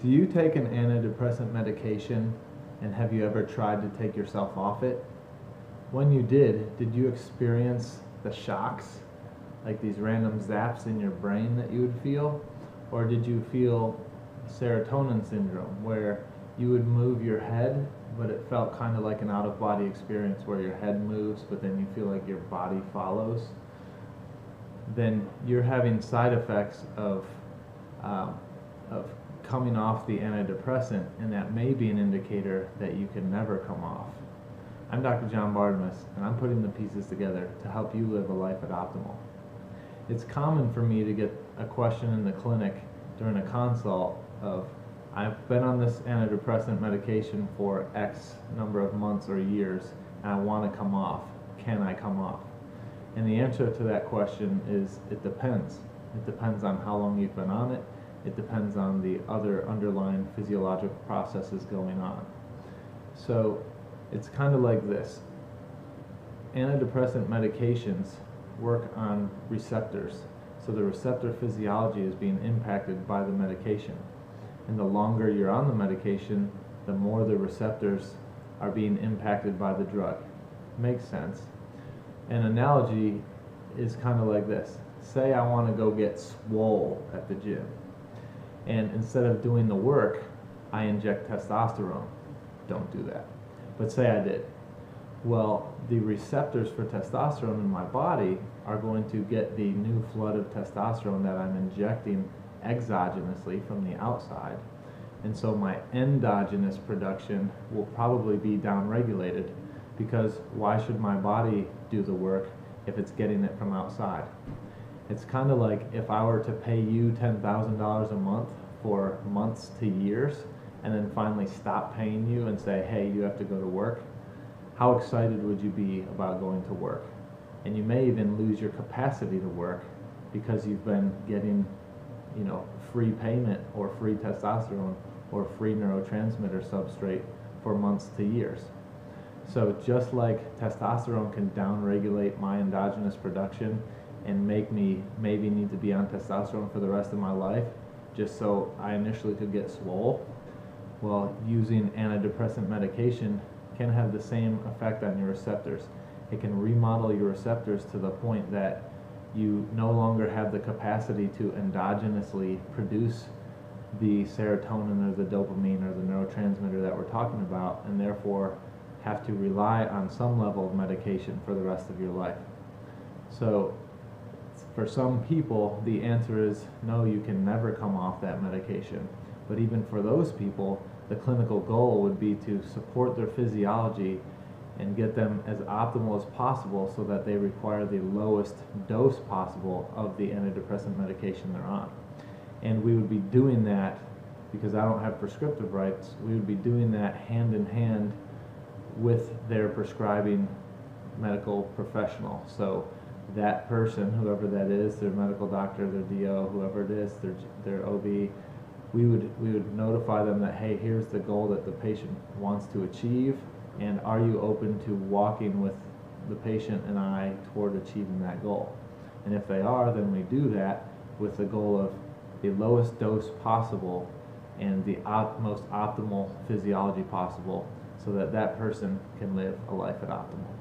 Do you take an antidepressant medication, and have you ever tried to take yourself off it? When you did you experience the shocks, like these random zaps in your brain that you would feel? Or did you feel serotonin syndrome, where you would move your head, but it felt kind of like an out-of-body experience where your head moves, but then you feel like your body follows? Then you're having side effects of coming off the antidepressant, and that may be an indicator that you can never come off. I'm Dr. John Bartemus, and I'm putting the pieces together to help you live a life at optimal. It's common for me to get a question in the clinic during a consult of, I've been on this antidepressant medication for X number of months or years, and I want to come off. Can I come off? And the answer to that question is, it depends. It depends on how long you've been on it. It depends on the other underlying physiological processes going on. So it's kind of like this. Antidepressant medications work on receptors. So the receptor physiology is being impacted by the medication. And the longer you're on the medication, the more the receptors are being impacted by the drug. Makes sense. An analogy is kind of like this. Say I want to go get swole at the gym, and instead of doing the work, I inject testosterone. Don't do that. But say I did. Well, the receptors for testosterone in my body are going to get the new flood of testosterone that I'm injecting exogenously from the outside. And so my endogenous production will probably be downregulated, because why should my body do the work if it's getting it from outside? It's kind of like if I were to pay you $10,000 a month for months to years, and then finally stop paying you and say, hey, you have to go to work. How excited would you be about going to work? And you may even lose your capacity to work because you've been getting, free payment or free testosterone or free neurotransmitter substrate for months to years. So just like testosterone can downregulate my endogenous production and make me maybe need to be on testosterone for the rest of my life just so I initially could get swole, well, using antidepressant medication can have the same effect on your receptors. It can remodel your receptors to the point that you no longer have the capacity to endogenously produce the serotonin or the dopamine or the neurotransmitter that we're talking about, and therefore have to rely on some level of medication for the rest of your life. So for some people, the answer is no, you can never come off that medication. But even for those people, the clinical goal would be to support their physiology and get them as optimal as possible so that they require the lowest dose possible of the antidepressant medication they're on. And we would be doing that, because I don't have prescriptive rights, we would be doing that hand in hand with their prescribing medical professional. So that person, whoever that is, their medical doctor, their DO, whoever it is, their OB, we would notify them that, hey, here's the goal that the patient wants to achieve, and are you open to walking with the patient and I toward achieving that goal? And if they are, then we do that with the goal of the lowest dose possible and the most optimal physiology possible, so that that person can live a life at optimal.